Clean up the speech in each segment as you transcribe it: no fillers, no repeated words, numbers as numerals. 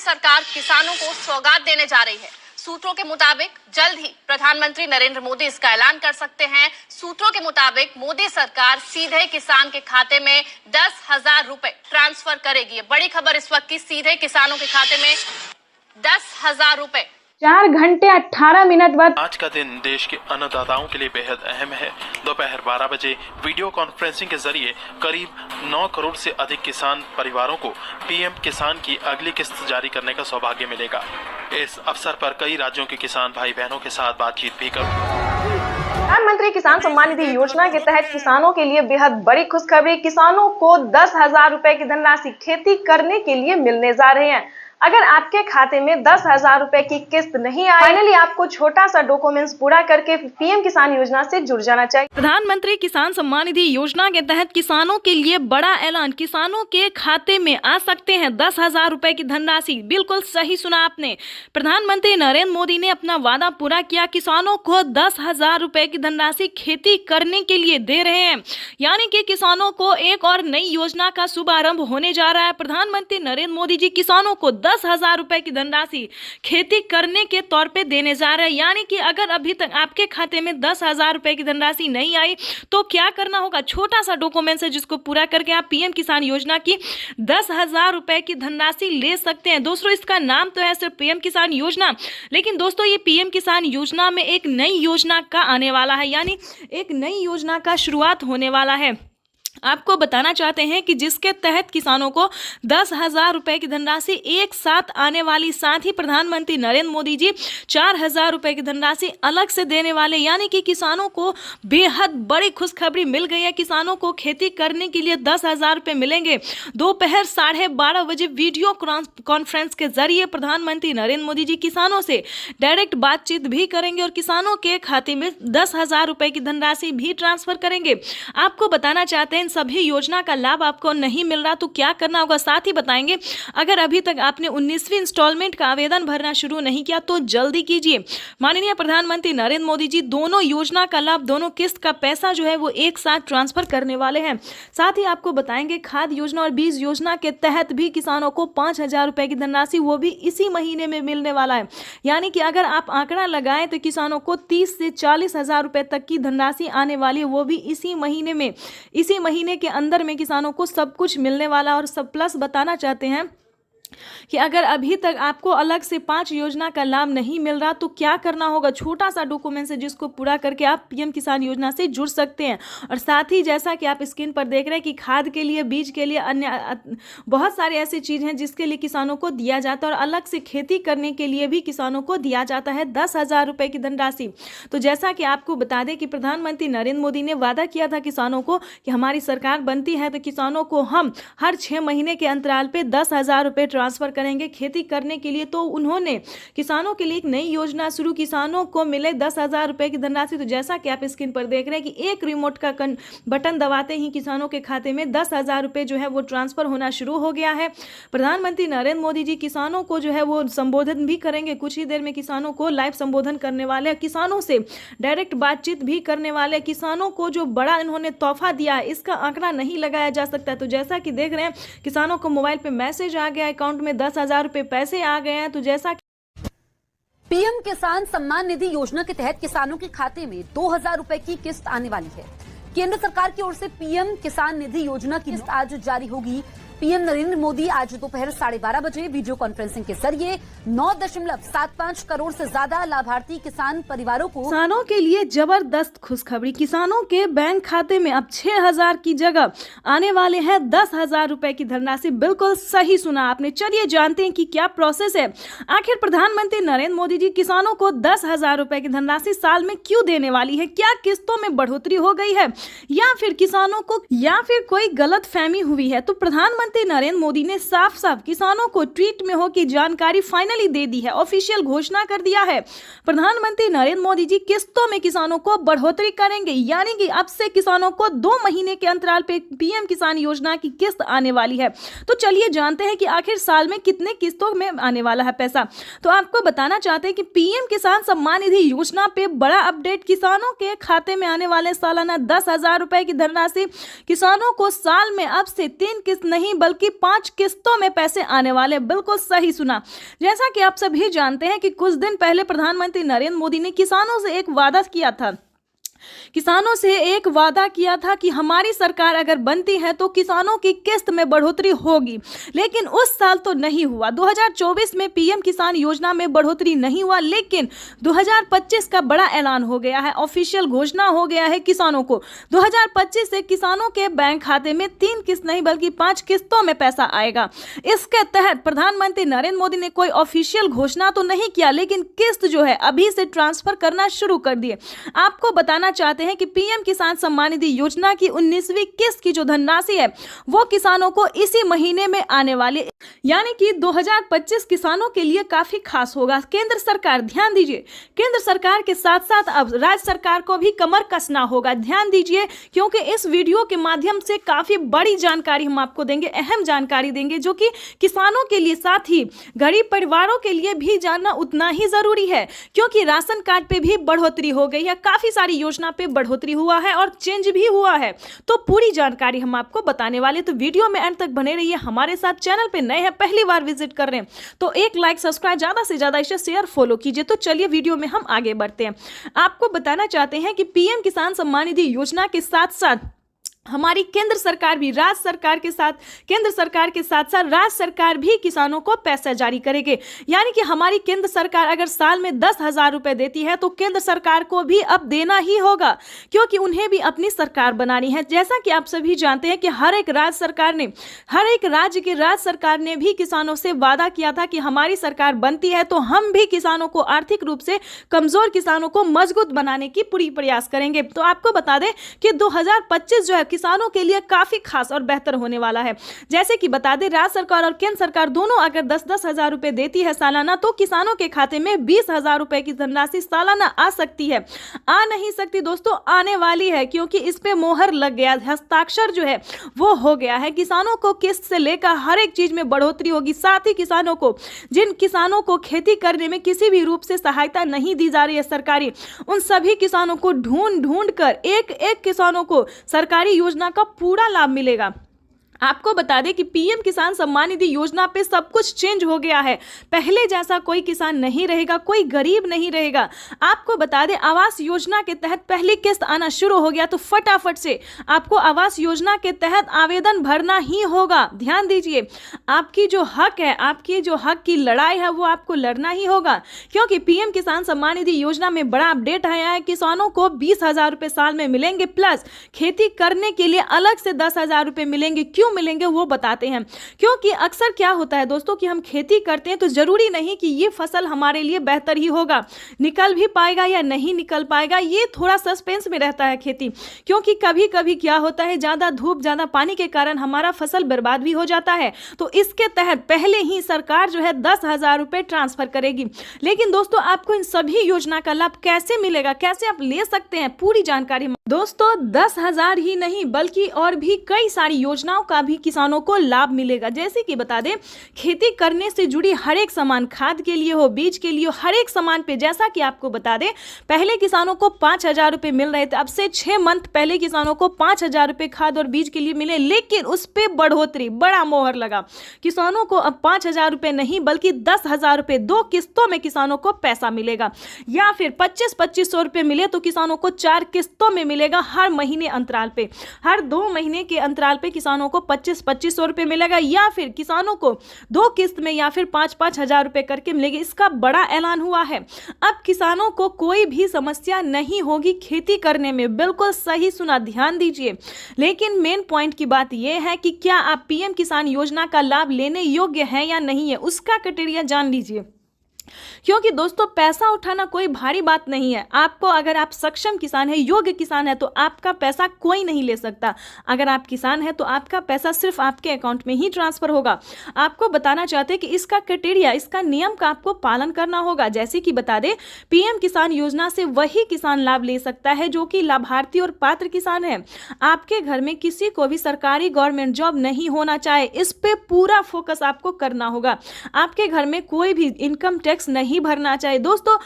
सरकार किसानों को सौगात देने जा रही है। सूत्रों के मुताबिक जल्द ही प्रधानमंत्री नरेंद्र मोदी इसका ऐलान कर सकते हैं। सूत्रों के मुताबिक मोदी सरकार सीधे किसान के खाते में 10,000 रुपए ट्रांसफर करेगी। बड़ी खबर इस वक्त की, सीधे किसानों के खाते में 10,000 रुपए। 4 घंटे 18 मिनट बाद आज का दिन देश के अन्नदाताओं के लिए बेहद अहम है। दोपहर 12 बजे वीडियो कॉन्फ्रेंसिंग के जरिए करीब 9 करोड़ से अधिक किसान परिवारों को पीएम किसान की अगली किस्त जारी करने का सौभाग्य मिलेगा। इस अवसर पर कई राज्यों के किसान भाई बहनों के साथ बातचीत भी करूंगा। प्रधानमंत्री किसान सम्मान निधि योजना के तहत किसानों के लिए बेहद बड़ी खुशखबरी। किसानों को 10,000 रुपए की धनराशि खेती करने के लिए मिलने जा रहे हैं। अगर आपके खाते में 10,000 रुपए की किस्त नहीं आई, फाइनली आपको छोटा सा डॉक्यूमेंट्स पूरा करके पीएम किसान योजना से जुड़ जाना चाहिए। प्रधानमंत्री किसान सम्मान निधि योजना के तहत किसानों के लिए बड़ा ऐलान। किसानों के खाते में आ सकते हैं 10,000 रुपए की धनराशि। बिल्कुल सही सुना आपने। प्रधानमंत्री नरेंद्र मोदी ने अपना वादा पूरा किया। किसानों को 10,000 रुपए की धनराशि खेती करने के लिए दे रहे हैं, यानी कि किसानों को एक और नई योजना का शुभारंभ होने जा रहा है। प्रधानमंत्री नरेंद्र मोदी जी किसानों को 10,000 रुपए की धनराशि खेती करने के तौर पे देने जा रहे हैं। यानी कि अगर अभी तक आपके खाते में 10,000 रुपए की धनराशि नहीं आई तो क्या करना होगा? छोटा सा डॉक्यूमेंट्स है जिसको पूरा करके आप पीएम किसान योजना की 10,000 रुपए की धनराशि ले सकते हैं। दोस्तों, इसका नाम तो है सिर्फ पीएम किसान योजना, लेकिन दोस्तों ये पीएम किसान योजना में एक नई योजना का आने वाला है, यानी एक नई योजना का शुरुआत होने वाला है। आपको बताना चाहते हैं कि जिसके तहत किसानों को 10,000 रुपए की धनराशि एक साथ आने वाली, साथ ही प्रधानमंत्री नरेंद्र मोदी जी 4,000 रुपए की धनराशि अलग से देने वाले, यानी कि किसानों को बेहद बड़ी खुशखबरी मिल गई है। किसानों को खेती करने के लिए 10,000 रुपए मिलेंगे। दोपहर 12:30 बजे वीडियो कॉन्फ्रेंस के जरिए प्रधानमंत्री नरेंद्र मोदी जी किसानों से डायरेक्ट बातचीत भी करेंगे और किसानों के खाते में 10,000 रुपए की धनराशि भी ट्रांसफर करेंगे। आपको बताना चाहते हैं सभी योजना का लाभ आपको नहीं मिल रहा तो क्या करना होगा, साथ ही बताएंगे अगर अभी तक आपने 19वीं इंस्टॉलमेंट का आवेदन भरना शुरू नहीं किया तो जल्दी कीजिए। माननीय प्रधानमंत्री नरेंद्र मोदी जी दोनों योजना का लाभ, दोनों किस्त का पैसा जो है वो एक साथ ट्रांसफर करने वाले हैं। साथ ही आपको बताएंगे खाद योजना और बीज योजना के तहत भी किसानों को 5,000 रुपए की धनराशि वो भी इसी महीने में मिलने वाला है। यानी कि अगर आप आंकड़ा लगाएं तो किसानों को 30 से 40,000 रुपए तक की धनराशि आने वाली है, वो भी इसी महीने में। इसी महीने के अंदर में किसानों को सब कुछ मिलने वाला। और सब प्लस बताना चाहते हैं कि अगर अभी तक आपको अलग से 5 योजना का लाभ नहीं मिल रहा तो क्या करना होगा? छोटा सा डॉक्यूमेंट है जिसको पूरा करके आप पीएम किसान योजना से जुड़ सकते हैं। और साथ ही जैसा कि आप स्क्रीन पर देख रहे हैं कि खाद के लिए, बीज के लिए, अन्य बहुत सारे ऐसी चीज़ हैं जिसके लिए किसानों को दिया जाता है और अलग से खेती करने के लिए भी किसानों को दिया जाता है 10,000 रुपए की धनराशि। तो जैसा कि आपको बता दें कि प्रधानमंत्री नरेंद्र मोदी ने वादा किया था किसानों को कि हमारी सरकार बनती है तो किसानों को हम हर 6 महीने के अंतराल पर 10,000 रुपए ट्रांसफर करेंगे खेती करने के लिए। तो उन्होंने किसानों के लिए एक नई योजना शुरू, किसानों को मिले 10,000 रुपए की धनराशि। तो जैसा कि आप स्क्रीन पर देख रहे हैं कि एक रिमोट का बटन दबाते ही किसानों के खाते में 10,000 रुपए जो है वो ट्रांसफर होना शुरू हो गया है। प्रधानमंत्री नरेंद्र मोदी जी किसानों को जो है वो संबोधन भी करेंगे। कुछ ही देर में किसानों को लाइव संबोधन करने वाले, किसानों से डायरेक्ट बातचीत भी करने वाले। किसानों को जो बड़ा इन्होंने तोहफा दिया है इसका आंकड़ा नहीं लगाया जा सकता। तो जैसा कि देख रहे हैं किसानों को मोबाइल पे मैसेज आ गया, अकाउंट में 10,000 रुपए पैसे आ गए हैं। तो जैसा पीएम किसान सम्मान निधि योजना के तहत किसानों के खाते में 2,000 रुपए की किस्त आने वाली है। केंद्र सरकार की ओर से पीएम किसान निधि योजना की किस्त आज जारी होगी। पीएम नरेंद्र मोदी आज दोपहर 12:30 बजे वीडियो कॉन्फ्रेंसिंग के जरिए 9.75 करोड़ से ज्यादा लाभार्थी किसान परिवारों को, किसानों के लिए जबरदस्त खुशखबरी। किसानों के बैंक खाते में अब 6,000 की जगह आने वाले हैं 10,000 रुपए की धनराशि। बिल्कुल सही सुना आपने। चलिए जानते हैं कि क्या प्रोसेस है। आखिर प्रधानमंत्री नरेंद्र मोदी जी किसानों को 10,000 रुपए की धनराशि साल में क्यों देने वाली है? क्या किस्तों में बढ़ोतरी हो गई है या फिर किसानों को या फिर कोई गलत फहमी हुई है? तो प्रधानमंत्री नरेंद्र मोदी ने साफ साफ किसानों को ट्वीट में हो की जानकारी फाइनली दे दी है, ऑफिशियल घोषणा कर दिया है। प्रधानमंत्री नरेंद्र मोदी जी किस्तों में किसानों को बढ़ोतरी करेंगे, यानी कि अब से किसानों को 2 महीने के अंतराल पे पीएम किसान योजना की किस्त आने वाली है। तो चलिए जानते हैं कि आखिर साल में कितने किस्तों में आने वाला है पैसा। तो आपको बताना चाहते हैं कि पीएम किसान सम्मान निधि योजना पे बड़ा अपडेट। किसानों के खाते में आने वाले सालाना 10,000 रुपए की धनराशि किसानों को साल में अब से 3 किस्त नहीं बल्कि 5 किस्तों में पैसे आने वाले। बिल्कुल सही सुना। जैसा कि आप सभी जानते हैं कि कुछ दिन पहले प्रधानमंत्री नरेंद्र मोदी ने किसानों से एक वादा किया था। किसानों से एक वादा किया था कि हमारी सरकार अगर बनती है तो किसानों की किस्त में बढ़ोतरी होगी, लेकिन उस साल तो नहीं हुआ। 2024 में पीएम किसान योजना में बढ़ोतरी नहीं हुआ, लेकिन 2025 का बड़ा ऐलान हो गया है, ऑफिशियल घोषणा हो गया है किसानों को। 2025 से किसानों के बैंक खाते में 3 किस्त नहीं बल्कि 5 किस्तों में पैसा आएगा। इसके तहत प्रधानमंत्री नरेंद्र मोदी ने कोई ऑफिशियल घोषणा तो नहीं किया, लेकिन किस्त जो है अभी से ट्रांसफर करना शुरू कर दिए। आपको बताना चाहते हैं कि पीएम किसान सम्मान निधि योजना की 19वीं किस्त की जो धनराशि है वो किसानों को इसी महीने में आने वाली, यानी कि 2025 किसानों के लिए काफी खास होगा। केंद्र सरकार, ध्यान दीजिए, केंद्र सरकार के साथ साथ अब राज्य सरकार को भी कमर कसना होगा। ध्यान दीजिए, क्योंकि इस वीडियो के माध्यम से काफी बड़ी जानकारी हम आपको देंगे, अहम जानकारी देंगे, जो कि किसानों के लिए साथ ही गरीब परिवारों के लिए भी जानना उतना ही जरूरी है, क्योंकि राशन कार्ड पे भी बढ़ोतरी हो गई है, काफी सारी योजना पे बढ़ोतरी हुआ है और चेंज भी हुआ है। तो पूरी जानकारी हम आपको बताने वाले, तो वीडियो में अंत तक बने रहिए हमारे साथ। चैनल पे नए हैं, पहली बार विजिट कर रहे हैं तो एक लाइक, सब्सक्राइब, ज्यादा से ज्यादा इसे शेयर, फॉलो कीजिए। तो चलिए वीडियो में हम आगे बढ़ते हैं। आपको बताना चाहते हैं कि पीएम किसान सम्मान निधि योजना के साथ साथ हमारी केंद्र सरकार भी राज्य सरकार के साथ, केंद्र सरकार के साथ साथ राज्य सरकार भी किसानों को पैसा जारी करेंगे। यानी कि हमारी केंद्र सरकार अगर साल में 10,000 रुपए देती है तो केंद्र सरकार को भी अब देना ही होगा, क्योंकि उन्हें भी अपनी सरकार बनानी है। जैसा कि आप सभी जानते हैं कि हर एक राज्य सरकार ने, हर एक राज्य की राज्य सरकार ने भी किसानों से वादा किया था कि हमारी सरकार बनती है तो हम भी किसानों को, आर्थिक रूप से कमजोर किसानों को मजबूत बनाने की पूरी प्रयास करेंगे। तो आपको बता दें कि 2025 जो है किसानों के लिए काफी खास और बेहतर होने वाला है। जैसे कि बता दें, राज्य सरकार और केंद्र सरकार दोनों अगर 10-10 हजार रुपए देती है सालाना, तो किसानों के खाते में 20,000 रुपए की धनराशि सालाना आ सकती है। आ नहीं सकती दोस्तों, आने वाली है, क्योंकि इस पे मोहर लग गया, हस्ताक्षर जो है वो हो गया है। किसानों को किस्त से लेकर हर एक चीज में बढ़ोतरी होगी। साथ ही किसानों को, जिन किसानों को खेती करने में किसी भी रूप से सहायता नहीं दी जा रही है सरकारी, उन सभी किसानों को ढूंढ कर एक एक किसानों को सरकारी योजना का पूरा लाभ मिलेगा। आपको बता दें कि पीएम किसान सम्मान निधि योजना पे सब कुछ चेंज हो गया है। पहले जैसा कोई किसान नहीं रहेगा, कोई गरीब नहीं रहेगा। आपको बता दें, आवास योजना के तहत पहली किस्त आना शुरू हो गया, तो फटाफट से आपको आवास योजना के तहत आवेदन भरना ही होगा। ध्यान दीजिए, आपकी जो हक है, आपकी जो हक की लड़ाई है वो आपको लड़ना ही होगा, क्योंकि पीएम किसान सम्मान निधि योजना में बड़ा अपडेट आया है। किसानों को 20,000 रुपए साल में मिलेंगे, प्लस खेती करने के लिए अलग से 10,000 रुपए मिलेंगे। क्यों मिलेंगे वो बताते हैं। क्योंकि अक्सर क्या होता है दोस्तों कि हम खेती करते हैं तो जरूरी नहीं कि ये फसल हमारे लिए बेहतर ही होगा, निकल भी पाएगा या नहीं निकल पाएगा, ये थोड़ा सस्पेंस में रहता है खेती। क्योंकि कभी कभी क्या होता है, ज्यादा धूप, ज्यादा पानी के कारण हमारा फसल बर्बाद भी हो जाता है। तो इसके तहत पहले ही सरकार जो है 10,000 रुपए ट्रांसफर करेगी। लेकिन दोस्तों, आपको इन सभी योजना का लाभ कैसे मिलेगा, कैसे आप ले सकते हैं, पूरी जानकारी दोस्तों 10,000 ही नहीं बल्कि और भी कई सारी योजनाओं का भी किसानों को लाभ मिलेगा। जैसे कि बता दें, खेती करने से जुड़ी हर एक सामान, खाद के लिए हो, बीज के लिए हो, हर एक सामान पे, जैसा कि आपको बता दें, पहले किसानों को 5,000 रुपए मिल रहे थे। अब से 6 मंथ पहले किसानों को 5,000 रुपए खाद और बीज के लिए मिले, लेकिन उस पर बढ़ोतरी, बड़ा मोहर लगा। किसानों को अब 5,000 रुपए नहीं बल्कि 10,000 रुपए 2 किस्तों में किसानों को पैसा मिलेगा। या फिर 25-2500 रुपए मिले तो किसानों को 4 किस्तों में मिलेगा, हर महीने अंतराल पे, हर 2 महीने के अंतराल पे किसानों को 25-2500 रुपए मिलेगा। या फिर किसानों को 2 किस्त में या फिर 5-5 हजार रुपए करके मिलेगी। इसका बड़ा ऐलान हुआ है। अब किसानों को कोई भी समस्या नहीं होगी खेती करने में। बिल्कुल सही सुना, ध्यान दीजिए। लेकिन मेन पॉइंट की बात यह है कि क्या आप पीएम किसान योजना का लाभ लेने योग्य हैं या नहीं है, उसका क्राइटेरिया जान लीजिए। क्योंकि दोस्तों, पैसा उठाना कोई भारी बात नहीं है। आपको, अगर आप सक्षम किसान है, योग्य किसान है, तो आपका पैसा कोई नहीं ले सकता। अगर आप किसान है तो आपका पैसा सिर्फ आपके अकाउंट में ही ट्रांसफर होगा। आपको बताना चाहते हैं कि इसका क्राइटेरिया, इसका नियम का आपको पालन करना होगा। जैसे कि बता दें, पीएम किसान योजना से वही किसान लाभ ले सकता है जो कि लाभार्थी और पात्र किसान है। आपके घर में किसी को भी सरकारी गवर्नमेंट जॉब नहीं होना चाहे, इस पे पूरा फोकस आपको करना होगा। आपके घर में कोई भी इनकम टैक्स नहीं भरना चाहिए। दोस्तों,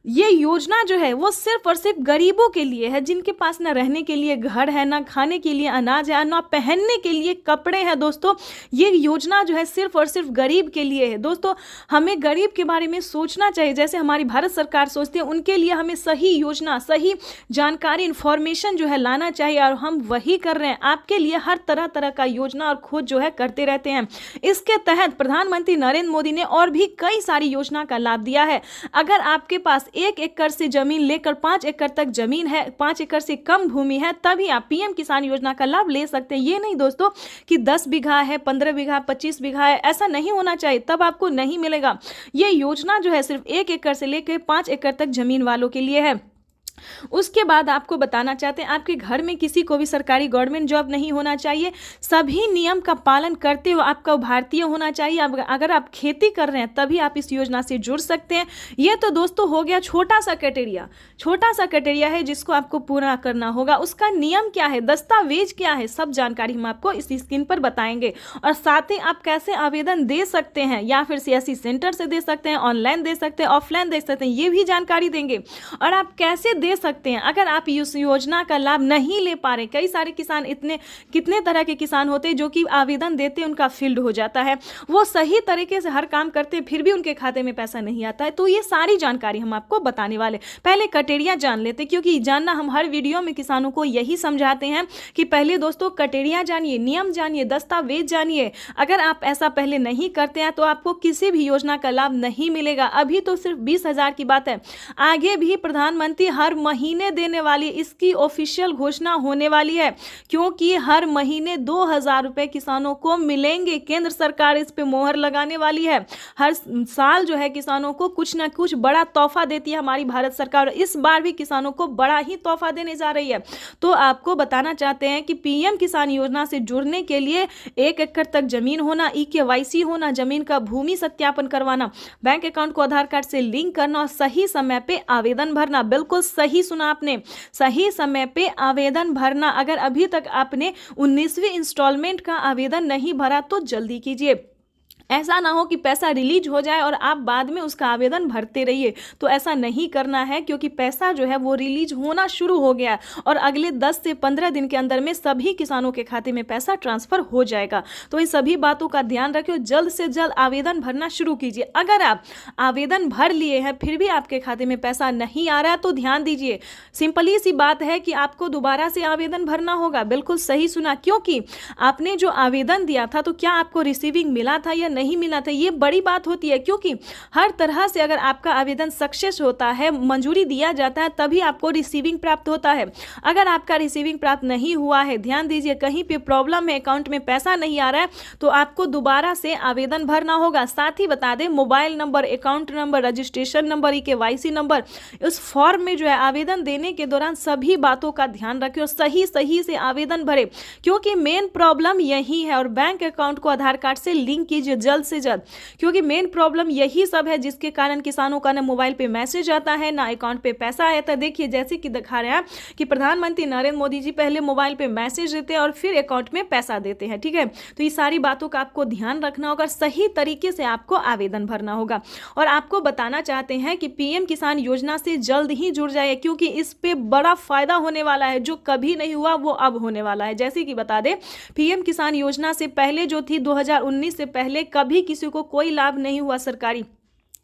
ये योजना जो है वो सिर्फ और सिर्फ गरीबों के लिए है, जिनके पास ना रहने के लिए घर है, ना खाने के लिए अनाज है, ना पहनने के लिए कपड़े हैं। दोस्तों ये योजना जो है सिर्फ और सिर्फ गरीब के लिए है। दोस्तों हमें गरीब के बारे में सोचना चाहिए, जैसे हमारी भारत सरकार सोचती है, उनके लिए हमें सही योजना, सही जानकारी, इन्फॉर्मेशन जो है लाना चाहिए, और हम वही कर रहे हैं। आपके लिए हर तरह तरह का योजना और खोज जो है करते रहते हैं। इसके तहत प्रधानमंत्री नरेंद्र मोदी ने और भी कई सारी योजना का लाभ दिया है। अगर आपके पास 1 एकड़ से जमीन लेकर 5 एकड़ तक जमीन है, 5 एकड़ से कम भूमि है, तभी आप पीएम किसान योजना का लाभ ले सकते हैं। ये नहीं दोस्तों कि 10 बीघा है, 15 बीघा, 25 बीघा है, ऐसा नहीं होना चाहिए, तब आपको नहीं मिलेगा। ये योजना जो है सिर्फ 1 एकड़ से लेकर 5 एकड़ तक जमीन वालों के लिए है। उसके बाद आपको बताना चाहते हैं, आपके घर में किसी को भी सरकारी गवर्नमेंट जॉब नहीं होना चाहिए, सभी नियम का पालन करते हुए आपका भारतीय होना चाहिए। अगर आप खेती कर रहे हैं तभी आप इस योजना से जुड़ सकते हैं। ये तो दोस्तों हो गया छोटा सा क्राइटेरिया है जिसको आपको पूरा करना होगा। उसका नियम क्या है, दस्तावेज क्या है, सब जानकारी हम आपको इस स्क्रीन पर बताएंगे। और साथ ही आप कैसे आवेदन दे सकते हैं, या फिर सीएससी सेंटर से दे सकते हैं, ऑनलाइन दे सकते हैं, ऑफलाइन दे सकते हैं, ये भी जानकारी देंगे। और आप कैसे दे सकते हैं अगर आप इस योजना का लाभ नहीं ले पा रहे। कई सारे किसान, कितने तरह के किसान होते हैं जो कि आवेदन देते उनका फील्ड हो जाता है, वो सही तरीके से हर काम करते फिर भी उनके खाते में पैसा नहीं आता है। तो ये सारी जानकारी हम आपको बताने वाले। पहले क्राइटेरिया जान लेते, क्योंकि जानना हम हर वीडियो में किसानों को यही समझाते हैं कि पहले दोस्तों क्राइटेरिया जानिए, नियम जानिए, दस्तावेज जानिए। अगर आप ऐसा पहले नहीं करते हैं तो आपको किसी भी योजना का लाभ नहीं मिलेगा। अभी तो सिर्फ 20,000 की बात है, आगे भी प्रधानमंत्री हर महीने देने वाली, इसकी ऑफिशियल घोषणा होने वाली है, क्योंकि हर महीने 2,000 रुपए किसानों को मिलेंगे। केंद्र सरकार इस पे मोहर लगाने वाली है। हर साल जो है किसानों को कुछ ना कुछ बड़ा तोहफा देती है हमारी भारत सरकार, और इस बार भी किसानों को बड़ा ही तोहफा देने जा रही है। तो आपको बताना चाहते हैं कि पीएम किसान योजना से जुड़ने के लिए 1 एकड़ तक जमीन होना, EKYC होना, जमीन का भूमि सत्यापन करवाना, बैंक अकाउंट को आधार कार्ड से लिंक करना और सही समय पे आवेदन भरना। बिल्कुल सही सुना आपने, सही समय पे आवेदन भरना। अगर अभी तक आपने 19वीं इंस्टॉलमेंट का आवेदन नहीं भरा तो जल्दी कीजिए। ऐसा ना हो कि पैसा रिलीज हो जाए और आप बाद में उसका आवेदन भरते रहिए, तो ऐसा नहीं करना है, क्योंकि पैसा जो है वो रिलीज होना शुरू हो गया और अगले 10 से 15 दिन के अंदर में सभी किसानों के खाते में पैसा ट्रांसफर हो जाएगा। तो इन सभी बातों का ध्यान रखिए, जल्द से जल्द आवेदन भरना शुरू कीजिए। अगर आप आवेदन भर लिए हैं फिर भी आपके खाते में पैसा नहीं आ रहा है तो ध्यान दीजिए, सिंपली सी बात है कि आपको दोबारा से आवेदन भरना होगा। बिल्कुल सही सुना, क्योंकि आपने जो आवेदन दिया था तो क्या आपको रिसीविंग मिला था या नहीं मिला था, ये बड़ी बात होती है। क्योंकि हर तरह से अगर आपका आवेदन सक्सेस होता है, मंजूरी दिया जाता है, तभी आपको रिसीविंग प्राप्त होता है। अगर आपका रिसीविंग प्राप्त नहीं हुआ है, ध्यान दीजिए, कहीं पे प्रॉब्लम है, अकाउंट में पैसा नहीं आ रहा है, तो आपको दोबारा से आवेदन भरना होगा। साथ ही बता दें, mobile number, account number, registration number, EKYC number, उस फॉर्म में जो है आवेदन देने के दौरान सभी बातों का ध्यान रखें और सही से आवेदन भरे, क्योंकि मेन प्रॉब्लम यही है। और बैंक अकाउंट को आधार कार्ड से लिंक कीजिए जल्द से जल्द, क्योंकि मेन प्रॉब्लम यही सब है जिसके कारण किसानों का ना मोबाइल पे मैसेज आता है, ना अकाउंट पे पैसा आता है। देखिए जैसे कि दिखा रहे हैं कि प्रधानमंत्री नरेंद्र मोदी जी पहले मोबाइल पे मैसेज देते हैं और फिर अकाउंट में पैसा देते हैं, ठीक है। तो ये सारी बातों का आपको ध्यान रखना होगा, सही तरीके से आपको आवेदन भरना होगा। और आपको बताना चाहते हैं कि पीएम किसान योजना से जल्द ही जुड़ जाइए, क्योंकि इस पे बड़ा फायदा होने वाला है, जो कभी नहीं हुआ वो अब होने वाला है। जैसे कि बता दें, पीएम किसान योजना से पहले जो थी 2019 से पहले कभी किसी को कोई लाभ नहीं हुआ सरकारी,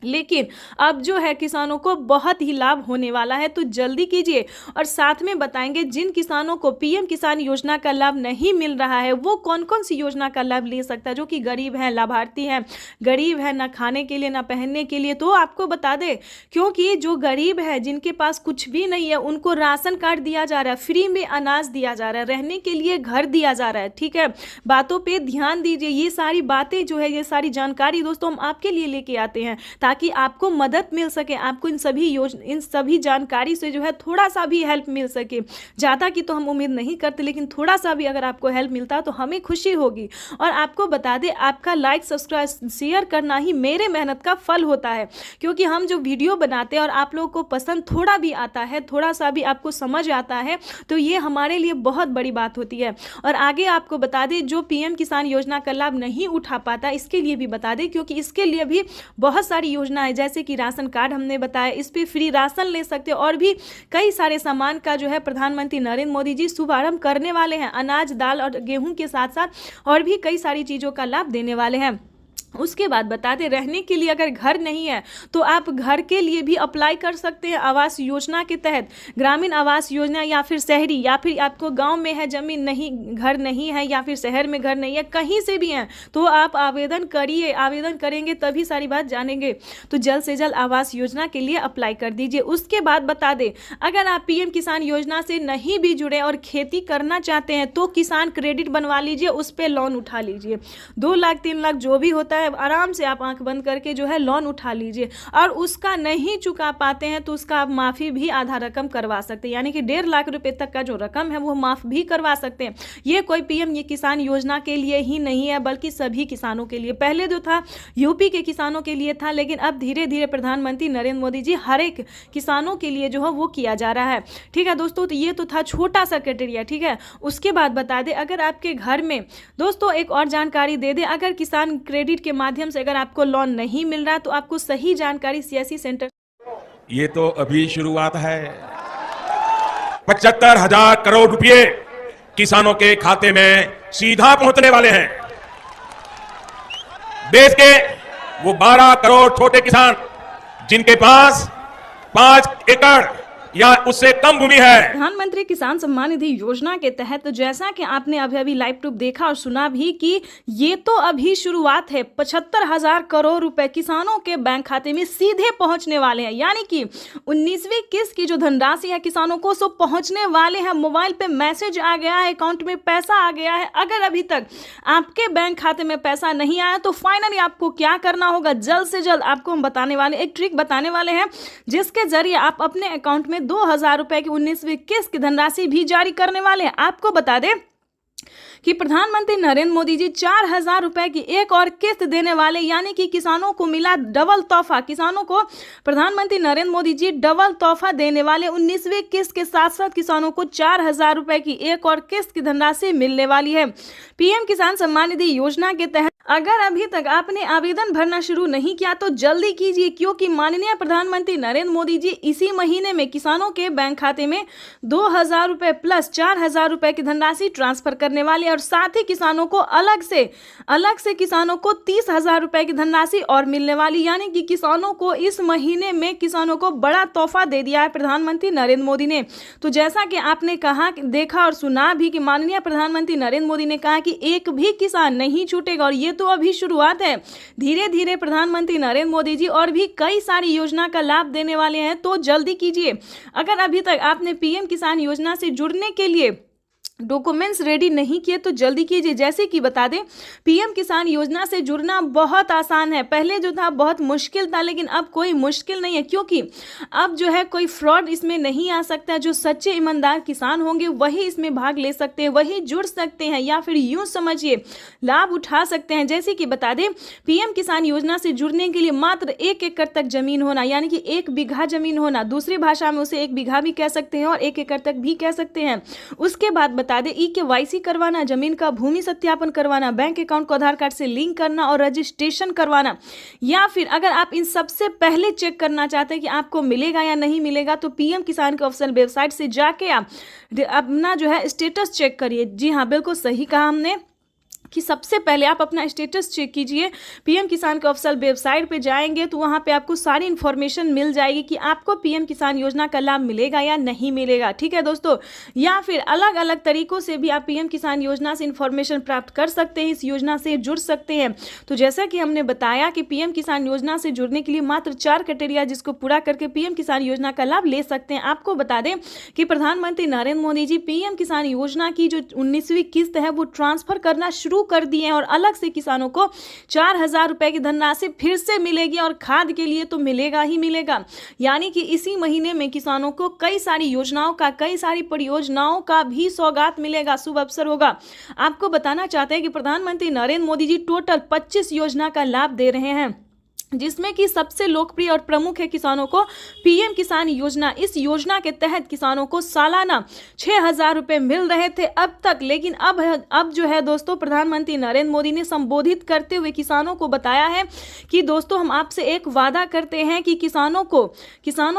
लेकिन अब जो है किसानों को बहुत ही लाभ होने वाला है। तो जल्दी कीजिए। और साथ में बताएंगे जिन किसानों को पीएम किसान योजना का लाभ नहीं मिल रहा है वो कौन कौन सी योजना का लाभ ले सकता है, जो कि गरीब है, लाभार्थी है, गरीब है, ना खाने के लिए ना पहनने के लिए। तो आपको बता दें, क्योंकि जो गरीब है, जिनके पास कुछ भी नहीं है, उनको राशन कार्ड दिया जा रहा है, फ्री में अनाज दिया जा रहा है, रहने के लिए घर दिया जा रहा है, ठीक है। बातों पर ध्यान दीजिए। ये सारी बातें जो है, ये सारी जानकारी दोस्तों हम आपके लिए लेके आते हैं ताकि आपको मदद मिल सके, आपको इन सभी जानकारी से जो है थोड़ा सा भी हेल्प मिल सके। ज़्यादा की तो हम उम्मीद नहीं करते, लेकिन थोड़ा सा भी अगर आपको हेल्प मिलता तो हमें खुशी होगी। और आपको बता दें, आपका लाइक, सब्सक्राइब, शेयर करना ही मेरे मेहनत का फल होता है, क्योंकि हम जो वीडियो बनाते हैं और आप लोगों को पसंद थोड़ा भी आता है, थोड़ा सा भी आपको समझ आता है, तो ये हमारे लिए बहुत बड़ी बात होती है। और आगे आपको बता दें, जो पीएम किसान योजना का लाभ नहीं उठा पाता इसके लिए भी बता दें, क्योंकि इसके लिए भी बहुत सारी योजना है, जैसे कि राशन कार्ड हमने बताया, इस पे फ्री राशन ले सकते हैं, और भी कई सारे सामान का जो है प्रधानमंत्री नरेंद्र मोदी जी शुभारंभ करने वाले हैं। अनाज, दाल और गेहूं के साथ साथ और भी कई सारी चीज़ों का लाभ देने वाले हैं। उसके बाद बता दें, रहने के लिए अगर घर नहीं है तो आप घर के लिए भी अप्लाई कर सकते हैं आवास योजना के तहत। ग्रामीण आवास योजना या फिर शहरी, या फिर आपको गांव में है ज़मीन नहीं, घर नहीं है, या फिर शहर में घर नहीं है, कहीं से भी हैं तो आप आवेदन करिए। आवेदन करेंगे तभी सारी बात जानेंगे। तो जल्द से जल्द आवास योजना के लिए अप्लाई कर दीजिए। उसके बाद बता दें, अगर आप पीएम किसान योजना से नहीं भी जुड़े और खेती करना चाहते हैं तो किसान क्रेडिट बनवा लीजिए, उस पर लोन उठा लीजिए। 2 लाख 3 लाख जो भी होता है आराम से आप आंख बंद करके जो है लोन उठा लीजिए, और उसका नहीं चुका पाते हैं तो उसका आप माफ़ी भी आधा रकम करवा सकते हैं, यानी कि 1.5 लाख रुपए तक का जो रकम है वो माफ़ भी करवा सकते हैं। ये कोई पीएम ये किसान योजना के लिए ही नहीं है, बल्कि सभी किसानों के लिए। पहले जो था यूपी के किसानों के लिए था, लेकिन अब धीरे धीरे प्रधानमंत्री नरेंद्र मोदी जी हर एक किसानों के लिए जो है वो किया जा रहा है। ठीक है दोस्तों, तो ये तो था छोटा सा क्राइटेरिया। ठीक है, उसके बाद बता दें, अगर आपके घर में दोस्तों एक और जानकारी दे दें, अगर किसान क्रेडिट के माध्यम से अगर आपको लोन नहीं मिल रहा तो आपको सही जानकारी सीएससी सेंटर। ये तो अभी शुरुआत है। 75,000 करोड़ रुपए किसानों के खाते में सीधा पहुंचने वाले हैं। देश के वो 12 करोड़ छोटे किसान जिनके पास 5 एकड़ या उससे कम भूमि है। प्रधानमंत्री किसान सम्मान निधि योजना के तहत जैसा कि आपने अभी लाइव प्रूफ देखा और सुना भी कि ये तो अभी शुरुआत है। 75,000 करोड़ रुपए किसानों के बैंक खाते में सीधे पहुंचने वाले हैं, यानी कि 19वीं किस्त की जो धनराशि है किसानों को सो पहुंचने वाले हैं। मोबाइल पे मैसेज आ गया है, अकाउंट में पैसा आ गया है। अगर अभी तक आपके बैंक खाते में पैसा नहीं आया तो फाइनली आपको क्या करना होगा, जल्द से जल्द आपको हम बताने वाले एक ट्रिक बताने वाले हैं, जिसके जरिए आप अपने अकाउंट में 2,000 रुपए की 19वीं किस्त की धनराशि भी जारी करने वाले हैं। आपको बता दें कि प्रधानमंत्री नरेंद्र मोदी जी 4,000 रुपए की एक और किस्त देने वाले, यानी कि किसानों को मिला डबल तोहफा। किसानों को प्रधानमंत्री नरेंद्र मोदी जी डबल तोहफा देने वाले। 19वीं किस्त के साथ साथ किसानों को 4,000 रुपए की एक और किस्त की धनराशि मिलने वाली है। पीएम किसान सम्मान निधि योजना के तहत अगर अभी तक आपने आवेदन भरना शुरू नहीं किया तो जल्दी कीजिए, क्योंकि माननीय प्रधानमंत्री नरेंद्र मोदी जी इसी महीने में किसानों के बैंक खाते में 2,000 रुपए प्लस 4,000 रुपए की धनराशि ट्रांसफर करने वाले, और साथ ही किसानों को अलग से किसानों को 30,000 रुपए की धनराशि और मिलने वाली। यानी कि किसानों को इस महीने में किसानों को बड़ा तोहफा दे दिया है प्रधानमंत्री नरेंद्र मोदी ने। तो जैसा कि आपने कहा, देखा और सुना भी कि माननीय प्रधानमंत्री नरेंद्र मोदी ने कहा कि एक भी किसान नहीं छूटेगा, और ये तो अभी शुरुआत है। धीरे धीरे प्रधानमंत्री नरेंद्र मोदी जी और भी कई सारी योजना का लाभ देने वाले हैं, तो जल्दी कीजिए। अगर अभी तक आपने पीएम किसान योजना से जुड़ने के लिए डॉक्यूमेंट्स रेडी नहीं किए तो जल्दी कीजिए। जैसे कि बता दें, पीएम किसान योजना से जुड़ना बहुत आसान है। पहले जो था बहुत मुश्किल था, लेकिन अब कोई मुश्किल नहीं है, क्योंकि अब जो है कोई फ्रॉड इसमें नहीं आ सकता। जो सच्चे ईमानदार किसान होंगे वही इसमें भाग ले सकते हैं, वही जुड़ सकते हैं, या फिर यूं समझिए लाभ उठा सकते हैं। जैसे कि बता दें, पीएम किसान योजना से जुड़ने के लिए मात्र 1 एकड़ तक जमीन होना, यानी कि 1 बीघा जमीन होना, दूसरी भाषा में उसे 1 बीघा भी कह सकते हैं और 1 एकड़ तक भी कह सकते हैं। उसके बाद बता दें, ई-केवाईसी करवाना, जमीन का भूमि सत्यापन करवाना, बैंक अकाउंट को आधार कार्ड से लिंक करना और रजिस्ट्रेशन करवाना, या फिर अगर आप इन सबसे पहले चेक करना चाहते हैं कि आपको मिलेगा या नहीं मिलेगा तो पीएम किसान के ऑफिशियल वेबसाइट से जाके आप अपना जो है स्टेटस चेक करिए। जी हाँ, बिल्कुल सही कहा हमने कि सबसे पहले आप अपना स्टेटस चेक कीजिए। पीएम किसान के ऑफिशियल वेबसाइट पे जाएंगे तो वहाँ पे आपको सारी इन्फॉर्मेशन मिल जाएगी कि आपको पीएम किसान योजना का लाभ मिलेगा या नहीं मिलेगा। ठीक है दोस्तों, या फिर अलग अलग तरीकों से भी आप पीएम किसान योजना से इन्फॉर्मेशन प्राप्त कर सकते हैं, इस योजना से जुड़ सकते हैं। तो जैसा कि हमने बताया कि पीएम किसान योजना से जुड़ने के लिए मात्र 4 क्राइटेरिया जिसको पूरा करके पीएम किसान योजना का लाभ ले सकते हैं। आपको बता दें कि प्रधानमंत्री नरेंद्र मोदी जी पीएम किसान योजना की जो 19वीं किस्त है वो ट्रांसफर करना शुरू कर दिए हैं, और अलग से किसानों को 4,000 रुपए की धनराशि फिर से मिलेगी, और खाद के लिए तो मिलेगा ही मिलेगा। यानी कि इसी महीने में किसानों को कई सारी योजनाओं का, कई सारी परियोजनाओं का भी सौगात मिलेगा, शुभ अवसर होगा। आपको बताना चाहते हैं कि प्रधानमंत्री नरेंद्र मोदी जी टोटल 25 योजना का लाभ दे रहे हैं। जिसमें कि सबसे लोकप्रिय और प्रमुख है किसानों को पीएम किसान योजना। इस योजना के तहत किसानों को सालाना 6,000 रुपये मिल रहे थे अब तक, लेकिन अब जो है दोस्तों प्रधानमंत्री नरेंद्र मोदी ने संबोधित करते हुए किसानों को बताया है कि दोस्तों हम आपसे एक वादा करते हैं कि किसानों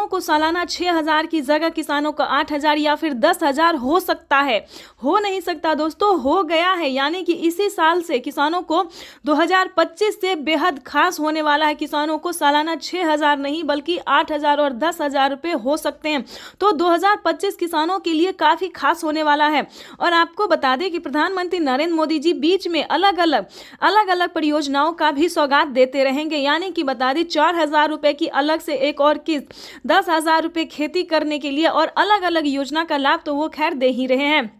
को सालाना 6,000 की जगह किसानों को 8,000 या फिर 10,000 हो सकता है। हो नहीं सकता दोस्तों, हो गया है। यानी कि इसी साल से किसानों को 2025 से बेहद खास होने वाला है। किसानों को सालाना 6,000 नहीं बल्कि 8,000 और 10,000 रुपये हो सकते हैं। तो 2025 किसानों के लिए काफी खास होने वाला है। और आपको बता दें कि प्रधानमंत्री नरेंद्र मोदी जी बीच में अलग अलग परियोजनाओं का भी सौगात देते रहेंगे। यानी कि बता दें 4,000 रुपये की अलग से एक और किस्त, 10,000 रुपये खेती करने के लिए और अलग अलग योजना का लाभ तो वो खैर दे ही रहे हैं।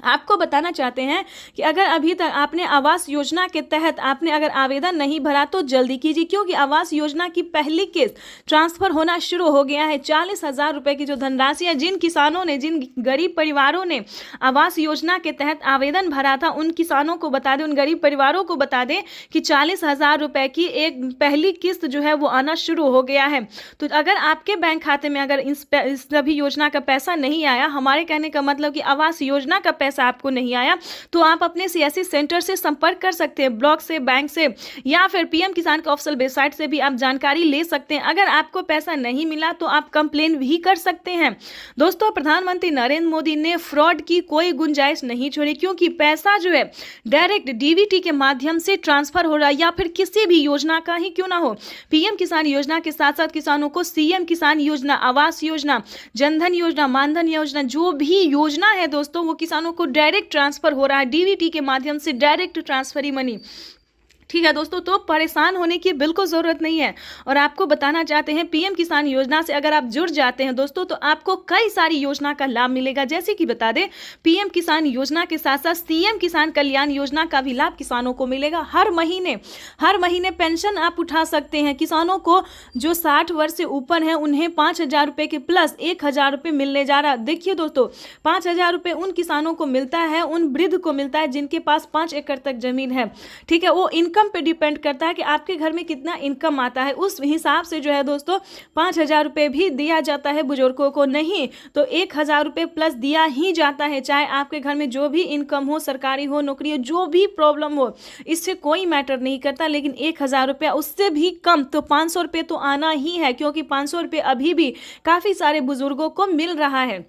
आपको बताना चाहते हैं कि अगर अभी तक आपने आवास योजना के तहत आपने अगर आवेदन नहीं भरा तो जल्दी कीजिए, क्योंकि आवास योजना की पहली किस्त ट्रांसफर होना शुरू हो गया है। 40,000 रुपये की जो धनराशि है, जिन किसानों ने, जिन गरीब परिवारों ने आवास योजना के तहत आवेदन भरा था उन किसानों को बता दें, उन गरीब परिवारों को बता दें कि 40,000 रुपये की एक पहली किस्त जो है वो आना शुरू हो गया है। तो अगर आपके बैंक खाते में अगर इस सभी योजना का पैसा नहीं आया, हमारे कहने का मतलब कि आवास योजना का पैसा आपको नहीं आया, तो आप अपने सीएससी सेंटर से संपर्क कर सकते हैं, ब्लॉक से, बैंक से, या फिर पीएम किसान के ऑफिशियल वेबसाइट से भी आप जानकारी ले सकते हैं। अगर आपको पैसा नहीं मिला तो आप कंप्लेन भी कर सकते हैं। दोस्तों प्रधानमंत्री नरेंद्र मोदी ने फ्रॉड की कोई गुंजाइश नहीं छोड़ी, क्योंकि पैसा जो है डायरेक्ट डीबीटी के माध्यम से ट्रांसफर हो रहा है, या फिर किसी भी योजना का ही क्यों ना हो। पीएम किसान योजना के साथ साथ किसानों को सीएम किसान योजना, आवास योजना, जनधन योजना, मानधन योजना, जो भी योजना है दोस्तों वो किसानों को डायरेक्ट ट्रांसफर हो रहा है डीबीटी के माध्यम से, डायरेक्ट ट्रांसफर ही मनी। ठीक है दोस्तों, तो परेशान होने की बिल्कुल ज़रूरत नहीं है। और आपको बताना चाहते हैं पीएम किसान योजना से अगर आप जुड़ जाते हैं दोस्तों तो आपको कई सारी योजना का लाभ मिलेगा। जैसे कि बता दें पीएम किसान योजना के साथ साथ सीएम किसान कल्याण योजना का भी लाभ किसानों को मिलेगा। हर महीने पेंशन आप उठा सकते हैं। किसानों को जो 60 वर्ष से ऊपर हैं उन्हें 5,000 रुपये के प्लस 1,000 रुपये मिलने जा रहा। देखिए दोस्तों 5,000 रुपये उन किसानों को मिलता है, उन वृद्ध को मिलता है जिनके पास 5 एकड़ तक जमीन है। ठीक है, वो इनकम पे डिपेंड करता है कि आपके घर में कितना इनकम आता है, उस हिसाब से जो है दोस्तों 5,000 रुपये भी दिया जाता है बुजुर्गों को। नहीं तो 1,000 रुपये प्लस दिया ही जाता है, चाहे आपके घर में जो भी इनकम हो, सरकारी हो, नौकरी हो, जो भी प्रॉब्लम हो, इससे कोई मैटर नहीं करता। लेकिन 1,000 रुपया उससे भी कम तो 500 रुपये तो आना ही है, क्योंकि 500 रुपये अभी भी काफ़ी सारे बुजुर्गों को मिल रहा है।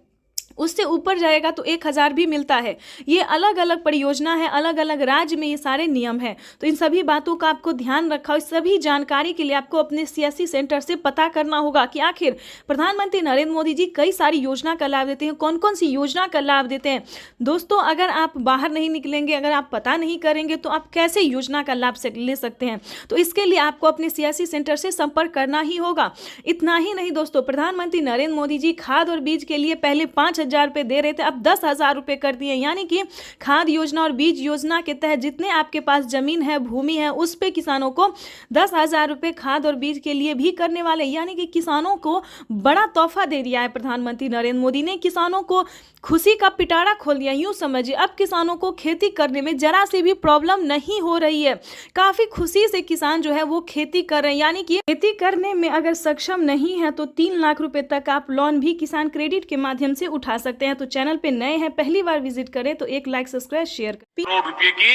उससे ऊपर जाएगा तो 1,000 भी मिलता है। ये अलग अलग परियोजना है, अलग अलग राज्य में ये सारे नियम हैं। तो इन सभी बातों का आपको ध्यान रखा, इस सभी जानकारी के लिए आपको अपने सीएससी सेंटर से पता करना होगा कि आखिर प्रधानमंत्री नरेंद्र मोदी जी कई सारी योजना का लाभ देते हैं, कौन कौन सी योजना का लाभ देते हैं। दोस्तों अगर आप बाहर नहीं निकलेंगे, अगर आप पता नहीं करेंगे तो आप कैसे योजना का लाभ ले सकते हैं। तो इसके लिए आपको अपने सीएससी सेंटर से संपर्क करना ही होगा। इतना ही नहीं दोस्तों, प्रधानमंत्री नरेंद्र मोदी जी खाद और बीज के लिए पहले 5,000 रुपये दे रहे थे, अब 10,000 रुपये कर दिए। यानी कि खाद योजना और बीज योजना के तहत जितने आपके पास जमीन है, भूमि है, उस पे किसानों को 10,000 रुपये खाद और बीज के लिए भी करने वाले। यानी कि किसानों को बड़ा तोहफा दे दिया है प्रधानमंत्री नरेंद्र मोदी ने, किसानों को खुशी का पिटारा खोल दिया। यूं समझिए अब किसानों को खेती करने में जरा सी भी प्रॉब्लम नहीं हो रही है, काफी खुशी से किसान जो है वो खेती कर रहे हैं। यानी कि खेती करने में अगर सक्षम नहीं है तो 3 लाख रुपए तक आप लोन भी किसान क्रेडिट के माध्यम से उठा सकते हैं। तो चैनल पे नए हैं, पहली बार विजिट करें तो एक लाइक, सब्सक्राइब, शेयर करें। करोड़ रुपए की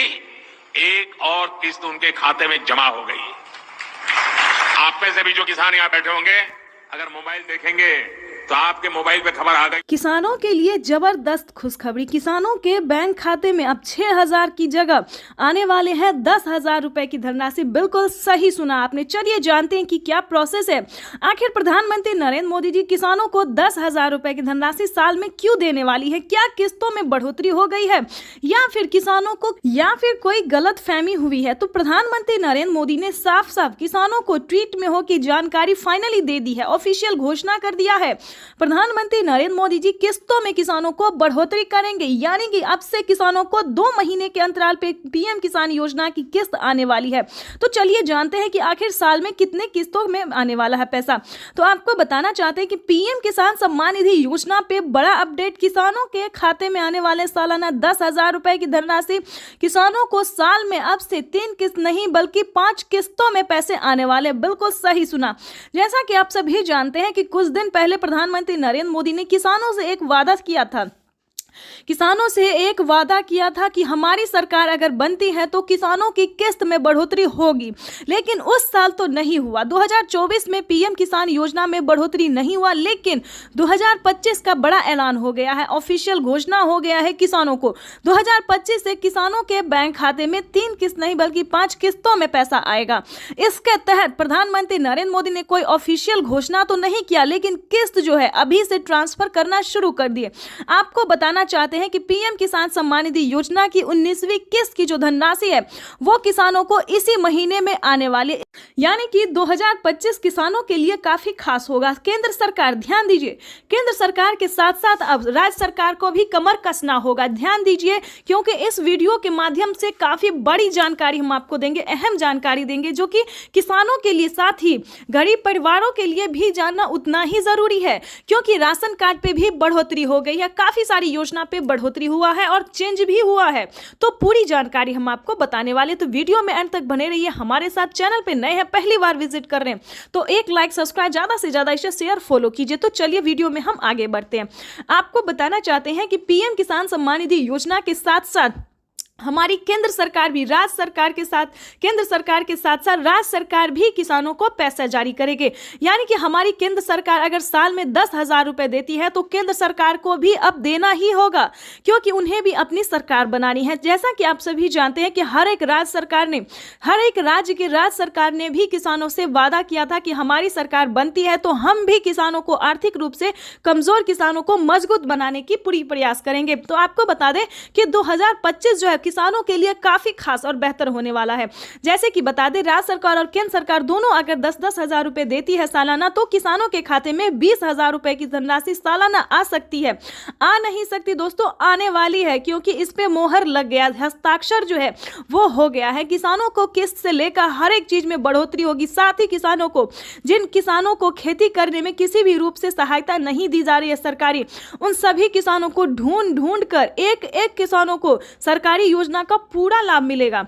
एक और किस्त उनके खाते में जमा हो गई। आप में से भी जो किसान यहाँ बैठे होंगे, अगर मोबाइल देखेंगे तो आपके मोबाइल पे खबर आ गई। किसानों के लिए जबरदस्त खुशखबरी, किसानों के बैंक खाते में अब 6,000 की जगह आने वाले हैं 10,000 रुपए की धनराशि। बिल्कुल सही सुना आपने। चलिए जानते हैं कि क्या प्रोसेस है। आखिर प्रधानमंत्री नरेंद्र मोदी जी किसानों को 10,000 रुपए की धनराशि साल में क्यों देने वाली है? क्या किस्तों में बढ़ोतरी हो गई है या फिर किसानों को फिर कोई गलत फहमी हुई है? तो प्रधानमंत्री नरेंद्र मोदी ने साफ साफ किसानों को ट्वीट में हो की जानकारी फाइनली दे दी है, ऑफिशियल घोषणा कर दिया है। प्रधानमंत्री नरेंद्र मोदी जी किस्तों में किसानों को बढ़ोतरी करेंगे, यानी कि अब से किसानों को 2 महीने के अंतराल पे पीएम किसान योजना की किस्त आने वाली है। तो चलिए जानते हैं कि आखिर साल में कितने किस्तों में आने वाला है पैसा। तो आपको बताना चाहते हैं कि पीएम किसान सम्मान निधि योजना पे बड़ा अपडेट। किसानों के खाते में आने वाले सालाना 10,000 रुपए की धनराशि। किसानों को साल में अब से 3 किस्त नहीं बल्कि 5 किस्तों में पैसे आने वाले। बिल्कुल सही सुना। जैसा कि आप सभी जानते हैं कि कुछ दिन पहले प्रधानमंत्री नरेंद्र मोदी ने किसानों से एक वादा किया था। किसानों से एक वादा किया था कि हमारी सरकार अगर बनती है तो किसानों की किस्त में बढ़ोतरी होगी, लेकिन उस साल तो नहीं हुआ। 2024 में पीएम किसान योजना में बढ़ोतरी नहीं हुआ, लेकिन 2025 का बड़ा ऐलान हो गया है, ऑफिशियल घोषणा हो गया है किसानों को। 2025 से किसानों के बैंक खाते में 3 किस्त नहीं बल्कि 5 किस्तों में पैसा आएगा। इसके तहत प्रधानमंत्री नरेंद्र मोदी ने कोई ऑफिशियल घोषणा तो नहीं किया, लेकिन किस्त जो है अभी से ट्रांसफर करना शुरू कर दिए। आपको बताना चाहते हैं कि पीएम किसान सम्मान निधि योजना की 19वीं किस्त की जो धनराशि है वो किसानों को इसी महीने में आने वाली, यानी कि 2025 किसानों के लिए काफी खास होगा। केंद्र सरकार, ध्यान दीजिए, केंद्र सरकार के साथ साथ अब राज्य सरकार को भी कमर कसना होगा। ध्यान दीजिए, क्योंकि इस वीडियो के माध्यम से काफी बड़ी जानकारी हम आपको देंगे, अहम जानकारी देंगे, जो कि किसानों के लिए साथ ही गरीब परिवारों के लिए भी जानना उतना ही जरूरी है, क्योंकि राशन कार्ड पे भी बढ़ोतरी हो गई है, काफी सारी योजना पे बढ़ोतरी हुआ है और चेंज भी हुआ है। तो पूरी जानकारी हम आपको बताने वाले, तो वीडियो में अंत तक बने रहिए हमारे साथ। चैनल पे नए हैं, पहली बार विजिट कर रहे हैं तो एक लाइक, सब्सक्राइब, ज्यादा से ज्यादा इसे शेयर, फॉलो कीजिए। तो चलिए वीडियो में हम आगे बढ़ते हैं। आपको बताना चाहते हैं कि पीएम किसान सम्मान निधि योजना के साथ साथ हमारी केंद्र सरकार भी राज्य सरकार के साथ, केंद्र सरकार के साथ साथ राज्य सरकार भी किसानों को पैसा जारी करेंगे। यानी कि हमारी केंद्र सरकार अगर साल में 10,000 रुपए देती है तो केंद्र सरकार को भी अब देना ही होगा, क्योंकि उन्हें भी अपनी सरकार बनानी है। जैसा कि आप सभी जानते हैं कि हर एक राज्य सरकार ने भी किसानों से वादा किया था कि हमारी सरकार बनती है तो हम भी किसानों को, आर्थिक रूप से कमजोर किसानों को मजबूत बनाने की पूरी प्रयास करेंगे। तो आपको बता दें कि 2025 जो है किसानों के लिए काफी खास और बेहतर होने वाला है। जैसे कि बता दें, राज्य सरकार और केंद्र सरकार दोनों अगर 10-10 हजार रुपए देती है सालाना, तो किसानों के खाते में 20,000 रुपए की धनराशि सालाना आ सकती है। आ नहीं सकती दोस्तों, आने वाली है, क्योंकि इस पे मोहर लग गया, हस्ताक्षर जो है वो हो गया है। किसानों को किस्त से लेकर हर एक चीज में बढ़ोतरी होगी। साथ ही किसानों को, जिन किसानों को खेती करने में किसी भी रूप से सहायता नहीं दी जा रही है सरकारी, उन सभी किसानों को ढूंढ कर एक एक किसानों को सरकारी योजना का पूरा लाभ मिलेगा।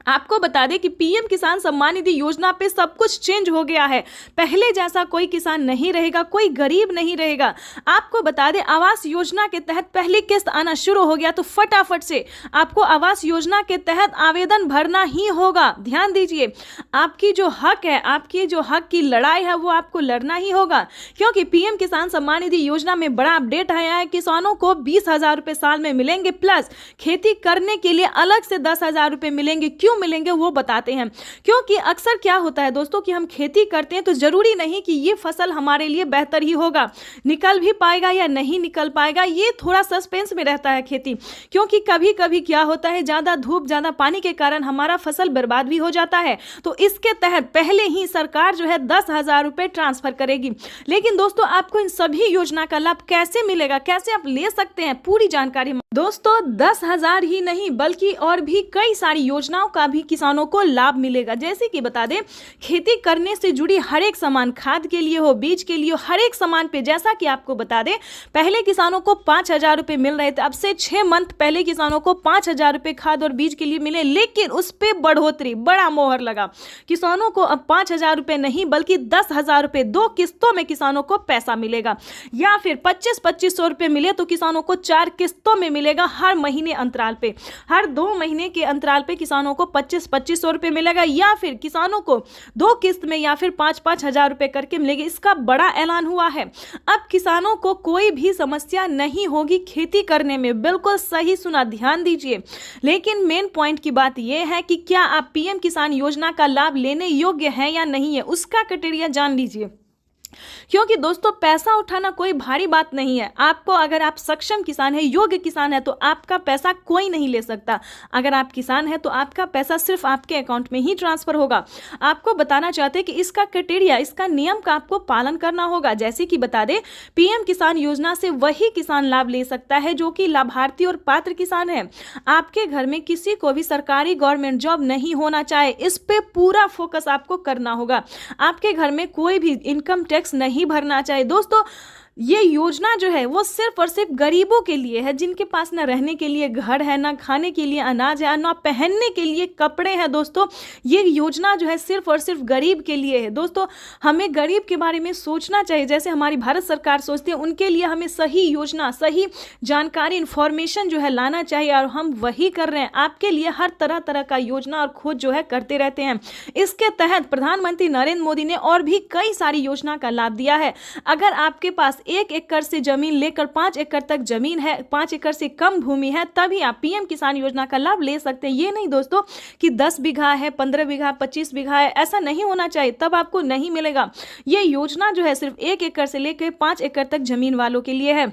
आपको बता दें कि पीएम किसान सम्मान निधि योजना पे सब कुछ चेंज हो गया है। पहले जैसा कोई किसान नहीं रहेगा, कोई गरीब नहीं रहेगा। आपको बता दें, आवास योजना के तहत पहली किस्त आना शुरू हो गया, तो फटाफट से आपको आवास योजना के तहत आवेदन भरना ही होगा। ध्यान दीजिए, आपकी जो हक है, आपकी जो हक की लड़ाई है वो आपको लड़ना ही होगा, क्योंकि पीएम किसान सम्मान निधि योजना में बड़ा अपडेट आया है। किसानों को 20,000 रुपए साल में मिलेंगे, प्लस खेती करने के लिए अलग से 10,000 रुपए मिलेंगे। क्यों मिलेंगे वो बताते हैं, क्योंकि अक्सर क्या होता है दोस्तों कि हम खेती करते हैं तो जरूरी नहीं कि ये फसल हमारे लिए बेहतर ही होगा, निकल भी पाएगा या नहीं निकल पाएगा, ये थोड़ा सस्पेंस में रहता है खेती। क्योंकि कभी कभी क्या होता है, ज्यादा धूप, ज्यादा पानी के कारण हमारा फसल बर्बाद भी हो जाता है। तो इसके तहत पहले ही सरकार जो है 10,000 रुपए ट्रांसफर करेगी। लेकिन दोस्तों, आपको इन सभी योजना का लाभ कैसे मिलेगा, कैसे आप ले सकते हैं, पूरी जानकारी दोस्तों 10,000 ही नहीं बल्कि और भी कई सारी योजनाओं का भी किसानों को लाभ मिलेगा। जैसे कि बता दें, खेती करने से जुड़ी हर एक सामान, खाद के लिए हो, बीज के लिए हो, हर एक सामान पे, जैसा कि आपको बता दें, पहले किसानों को 5,000 रुपए मिल रहे थे। अब से 6 मंथ पहले किसानों को 5,000 रुपए खाद और बीज के लिए मिले, लेकिन उस पर बढ़ोतरी, बड़ा मोहर लगा। किसानों को अब 5,000 रुपए नहीं बल्कि 10,000 रुपए 2 किस्तों में किसानों को पैसा मिलेगा, या फिर 25-2500 रुपए मिले तो किसानों को 4 किस्तों में मिलेगा। हर महीने अंतराल पे, हर 2 महीने के अंतराल पे किसानों को 25-2500 रुपए मिलेगा, या फिर किसानों को 2 किस्त में या फिर 5-5 हजार रुपए करके मिलेगी। इसका बड़ा ऐलान हुआ है। अब किसानों को कोई भी समस्या नहीं होगी खेती करने में। बिल्कुल सही सुना, ध्यान दीजिए। लेकिन मेन पॉइंट की बात यह है कि क्या आप पीएम किसान योजना का लाभ लेने योग्य हैं या नहीं है, उसका क्राइटेरिया जान लीजिए। क्योंकि दोस्तों पैसा उठाना कोई भारी बात नहीं है। आपको अगर आप सक्षम किसान है, योग्य किसान है, तो आपका पैसा कोई नहीं ले सकता। अगर आप किसान है तो आपका पैसा सिर्फ आपके अकाउंट में ही ट्रांसफर होगा। आपको बताना चाहते हैं कि इसका क्राइटेरिया, इसका नियम का आपको पालन करना होगा। जैसे कि बता दें, पीएम किसान योजना से वही किसान लाभ ले सकता है जो कि लाभार्थी और पात्र किसान है। आपके घर में किसी को भी सरकारी गवर्नमेंट जॉब नहीं होना चाहिए, इस पे पूरा फोकस आपको करना होगा। आपके घर में कोई भी इनकम टैक्स नहीं भरना चाहिए। दोस्तों ये योजना जो है वो सिर्फ और सिर्फ गरीबों के लिए है, जिनके पास ना रहने के लिए घर है, ना खाने के लिए अनाज है, ना पहनने के लिए कपड़े हैं। दोस्तों ये योजना जो है सिर्फ और सिर्फ गरीब के लिए है। दोस्तों हमें गरीब के बारे में सोचना चाहिए, जैसे हमारी भारत सरकार सोचती है। उनके लिए हमें सही योजना, सही जानकारी, इंफॉर्मेशन जो है लाना चाहिए, और हम वही कर रहे हैं। आपके लिए हर तरह तरह का योजना और खोज जो है करते रहते हैं। इसके तहत प्रधानमंत्री नरेंद्र मोदी ने और भी कई सारी योजना का लाभ दिया है। अगर आपके पास 1 एकड़ से जमीन लेकर 5 एकड़ तक जमीन है, 5 एकड़ से कम भूमि है, तभी आप पीएम किसान योजना का लाभ ले सकते हैं। ये नहीं दोस्तों कि 10 बीघा है, 15 बीघा, 25 बीघा है, ऐसा नहीं होना चाहिए, तब आपको नहीं मिलेगा। ये योजना जो है सिर्फ 1 एकड़ से लेकर 5 एकड़ तक जमीन वालों के लिए है।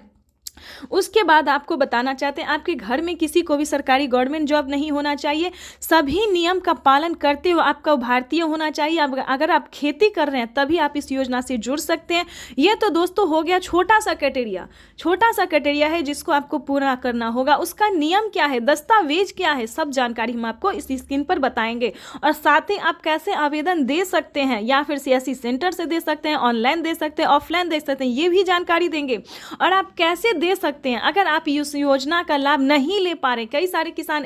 उसके बाद आपको बताना चाहते हैं, आपके घर में किसी को भी सरकारी गवर्नमेंट जॉब नहीं होना चाहिए। सभी नियम का पालन करते हुए आपका भारतीय होना चाहिए। अगर आप खेती कर रहे हैं तभी आप इस योजना से जुड़ सकते हैं। ये तो दोस्तों हो गया छोटा सा क्राइटेरिया है जिसको आपको पूरा करना होगा। उसका नियम क्या है, दस्तावेज क्या है, सब जानकारी हम आपको इस स्क्रीन पर बताएंगे। और साथ ही आप कैसे आवेदन दे सकते हैं, या फिर सीएससी सेंटर से दे सकते हैं, ऑनलाइन दे सकते हैं, ऑफलाइन दे सकते हैं, ये भी जानकारी देंगे। और आप कैसे दे सकते हैं अगर आप इस योजना का लाभ नहीं ले पा रहे। कई सारे किसान,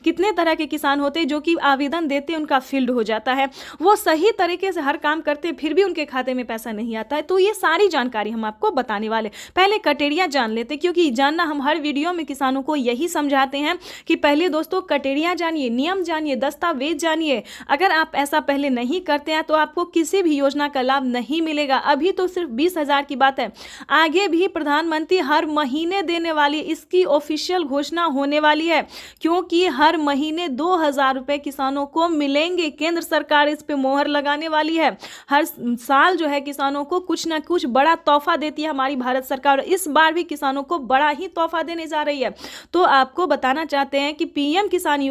कितने तरह के किसान होते हैं जो कि आवेदन देते हैं, उनका फील्ड हो जाता है, वो सही तरीके से हर काम करते हैं, फिर भी उनके खाते में पैसा नहीं आता है। तो ये सारी जानकारी हम आपको बताने वाले। पहले क्राइटेरिया जान लेते, क्योंकि जानना हम हर वीडियो में किसानों को यही समझाते हैं कि पहले दोस्तों क्राइटेरिया जानिए, नियम जानिए, दस्तावेज जानिए। अगर आप ऐसा पहले नहीं करते हैं तो आपको किसी भी योजना का लाभ नहीं मिलेगा। अभी तो सिर्फ 20,000 की बात है, आगे भी प्रधानमंत्री हर महीने देने वाली, इसकी ऑफिशियल घोषणा होने वाली है, क्योंकि हर महीने 2,000 रुपए किसानों को मिलेंगे। केंद्र सरकार इस पे मोहर लगाने वाली है। हर साल जो है किसानों को कुछ ना कुछ बड़ा तोहफा देती है हमारी भारत सरकार, इस बार भी किसानों को बड़ा ही तोहफा देने जा रही है। तो आपको बताना चाहते हैं कि पीएम किसान